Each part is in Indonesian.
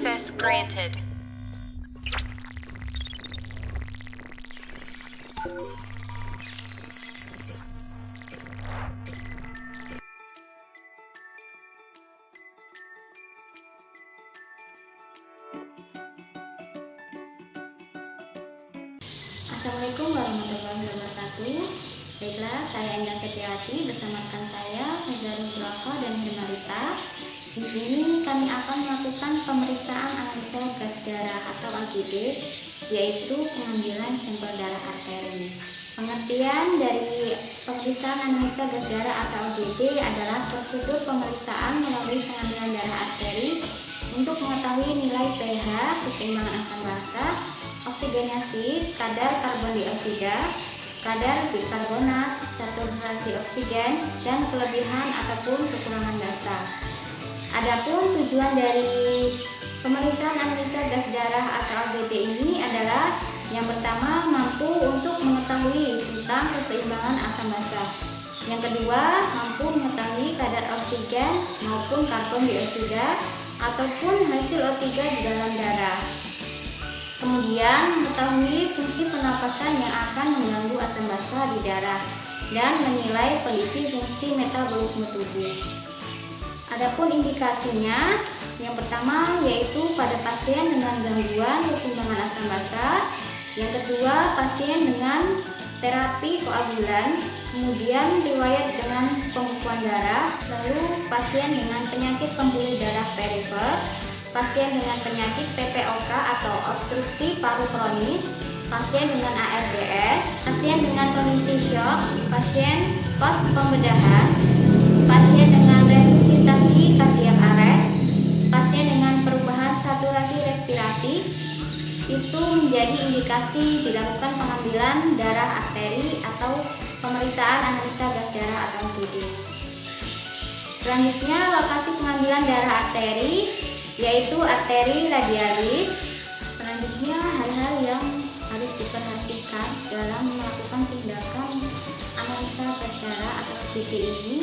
Access granted. Assalamualaikum warahmatullahi wabarakatuh. Baiklah, saya Endang Setiawati bersama rekan saya Megarul Bravo dan Hermalita. Di sini kami akan melakukan pemeriksaan analisa gas darah atau AGD, yaitu pengambilan sampel darah arteri. Pengertian dari pemeriksaan analisa gas darah atau AGD adalah prosedur pemeriksaan melalui pengambilan darah arteri untuk mengetahui nilai pH, keseimbangan asam basa, oksigenasi, kadar karbon dioksida, kadar bikarbonat, saturasi oksigen, dan kelebihan ataupun kekurangan dasar. Adapun tujuan dari pemeriksaan analisa gas darah atau AGD ini adalah yang pertama, mampu untuk mengetahui tentang keseimbangan asam basa. Yang kedua, mampu mengetahui kadar oksigen maupun karbon dioksida ataupun hasil O3 di dalam darah. Kemudian, mengetahui fungsi pernapasan yang akan mengganggu asam basa di darah dan menilai kondisi fungsi metabolisme tubuh. Adapun indikasinya, yang pertama yaitu pada pasien dengan gangguan keseimbangan asam basa, yang kedua pasien dengan terapi koagulan, kemudian riwayat dengan pembekuan darah, lalu pasien dengan penyakit pembuluh darah perifer, pasien dengan penyakit PPOK atau obstruksi paru kronis, pasien dengan ARDS, pasien dengan kondisi shock, pasien pos pembedahan, pasien dengan resusitasi kardiak arrest, pasien dengan perubahan saturasi respirasi. Itu menjadi indikasi dilakukan pengambilan darah arteri atau pemeriksaan analisa gas darah atau AGD. Selanjutnya, lokasi pengambilan darah arteri yaitu arteri radialis. Selanjutnya, hal-hal yang harus diperhatikan dalam melakukan tindakan analisa gas darah atau AGD ini.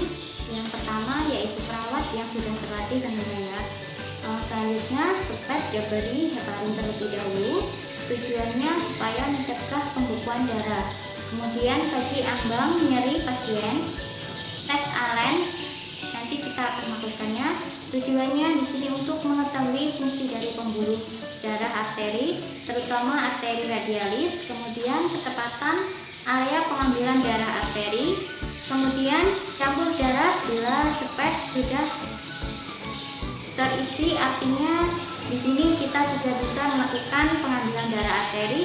Yang pertama yaitu perawat yang sudah terlatih dan mendengar. Selanjutnya, swab diberi heparin terlebih dahulu. Tujuannya supaya mencegah pembekuan darah. Kemudian kaji ambang nyeri pasien, tes Allen, nanti kita akan melakukannya. Tujuannya di sini untuk mengetahui fungsi dari pembuluh darah arteri, terutama arteri radialis, kemudian ketepatan area pengambilan darah arteri, kemudian campur darah bila swab sudah terisi, artinya di sini kita sudah bisa melakukan pengambilan darah arteri.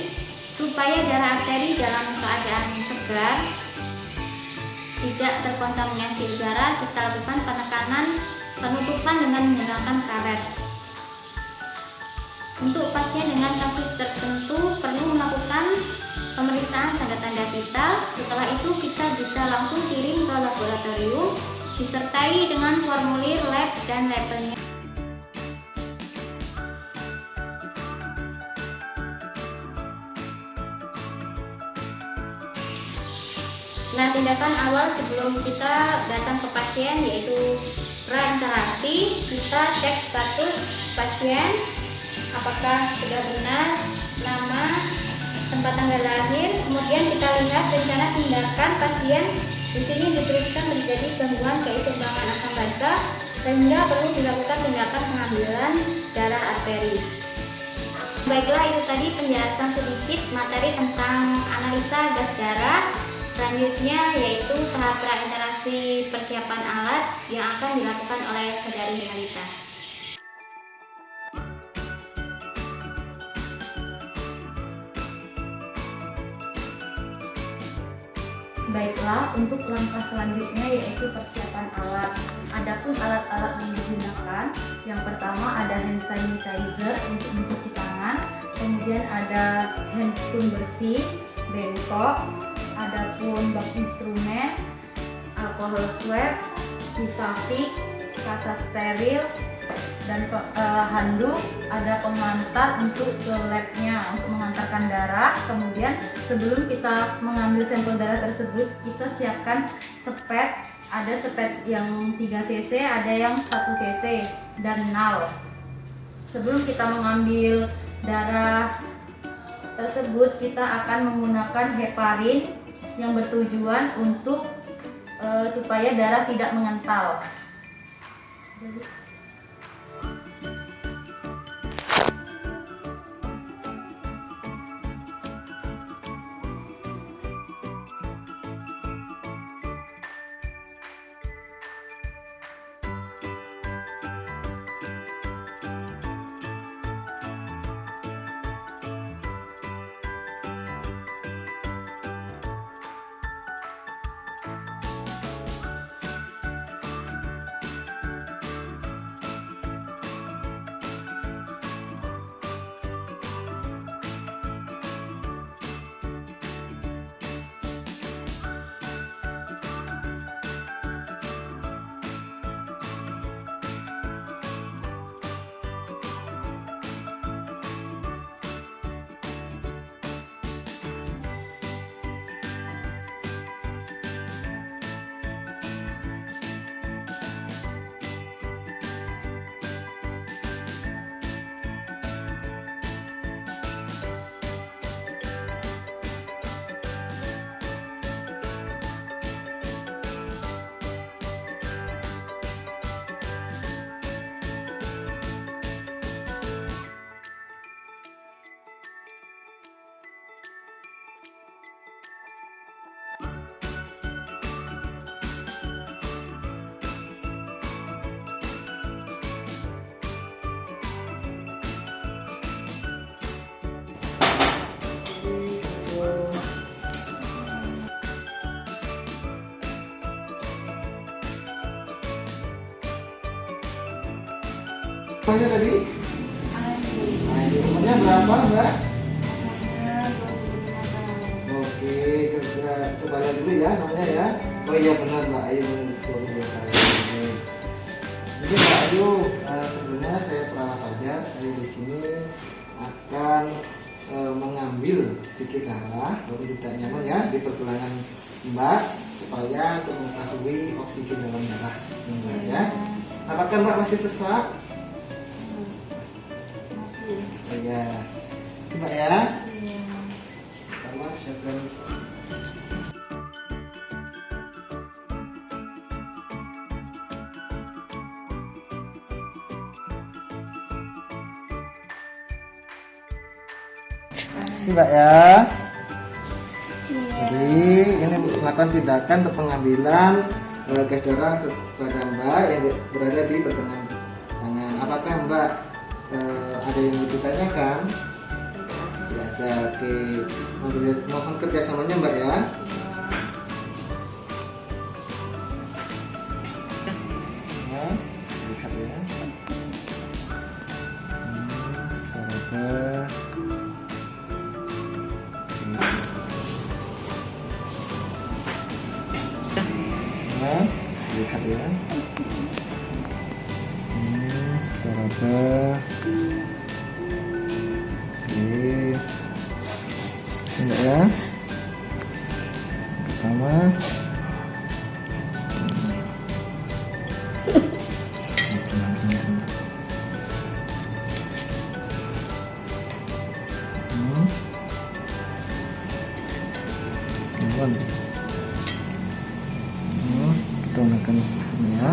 Supaya darah arteri dalam keadaan segar, tidak terkontaminasi udara, kita lakukan penekanan penutupan dengan menggunakan karet. Untuk pasien dengan kasus tertentu perlu melakukan pemeriksaan tanda-tanda vital. Setelah itu kita bisa langsung kirim ke laboratorium disertai dengan formulir lab dan labelnya. Nah, tindakan awal sebelum kita datang ke pasien yaitu prainteraksi. Kita cek status pasien, apakah sudah benar nama, tempat tanggal lahir. Kemudian kita lihat rencana tindakan pasien. Di sini dituliskan terjadi gangguan keseimbangan asam basa sehingga perlu dilakukan tindakan pengambilan darah arteri. Baiklah, itu tadi penjelasan sedikit materi tentang analisa gas darah. Selanjutnya yaitu tahap prainteraksi persiapan alat yang akan dilakukan oleh saudari Hermalita. Baiklah, untuk langkah selanjutnya yaitu persiapan alat. Adapun alat-alat yang digunakan, yang pertama ada hand sanitizer untuk mencuci tangan, kemudian ada hand spoon bersih, bengkok, adapun bak instrumen, alkohol swab, Vivavik, kasa steril, dan handuk, ada pemantar untuk ke labnya untuk mengantarkan darah. Kemudian sebelum kita mengambil sampel darah tersebut, kita siapkan sepet. Ada sepet yang 3 cc, ada yang 1 cc dan nal. Sebelum kita mengambil darah tersebut, kita akan menggunakan heparin yang bertujuan untuk supaya darah tidak mengental. Namanya tadi? Ayu. Umurnya berapa, Mbak? Oke, coba lihat dulu ya namanya ya. Oh iya benar, Mbak Ayu 22 tahun. Jadi Mbak Ayu, sebelumnya saya perawat Fajar. Saya di sini akan mengambil sedikit darah, baru tidak nyaman ya di pergelangan Mbak, supaya untuk mengetahui oksigen dalam darah Mbak ya. Apakah Mbak masih sesak? Oh ya, coba ya. Pertama siapkan. Mbak ya. Jadi ini melakukan tindakan untuk pengambilan gas darah kepada Mbak yang berada di pergelangan tangan. Apakah Mbak ada yang ditanyakan? Tidak ada. Oke, mohon kerjasamanya Mbak ya. Ya, lihat ya. Sahabat. Nah, lihat ya. Sahabat. Enggak ya. Pertama. Kita gunakan ini ya.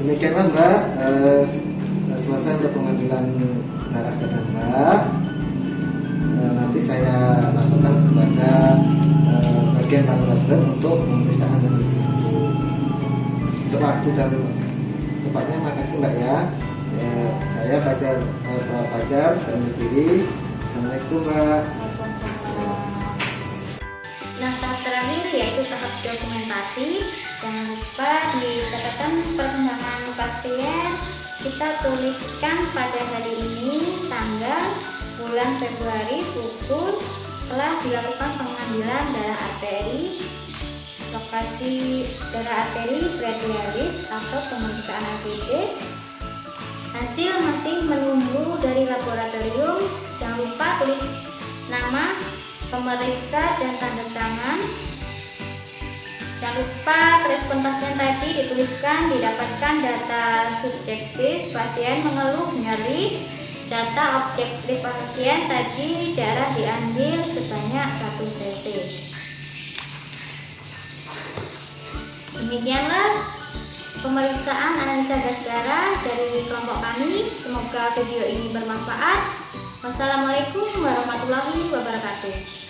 Demikianlah Mbak, selesai untuk pengambilan darah pada Mbak. sudah tepatnya. Makasih Mbak ya. Saya Fajar, saya Diri. Assalamualaikum Mbak. Nah, tahap terakhir yaitu tahap dokumentasi. Jangan lupa di catatan perkembangan pasien kita tuliskan pada hari ini tanggal, bulan Februari, pukul, telah dilakukan pengambilan darah arteri, lokasi darah arteri radialis atau pemeriksaan ABG. Hasil masih menunggu dari laboratorium. Jangan lupa tulis nama pemeriksa dan tanda tangan. Jangan lupa respon pasien tadi dituliskan, didapatkan data subjektif pasien mengeluh nyeri, data objektif pasien tadi darah diambil sebanyak 1 cc. Demikianlah pemeriksaan analisa gas darah dari kelompok kami. Semoga video ini bermanfaat. Wassalamualaikum warahmatullahi wabarakatuh.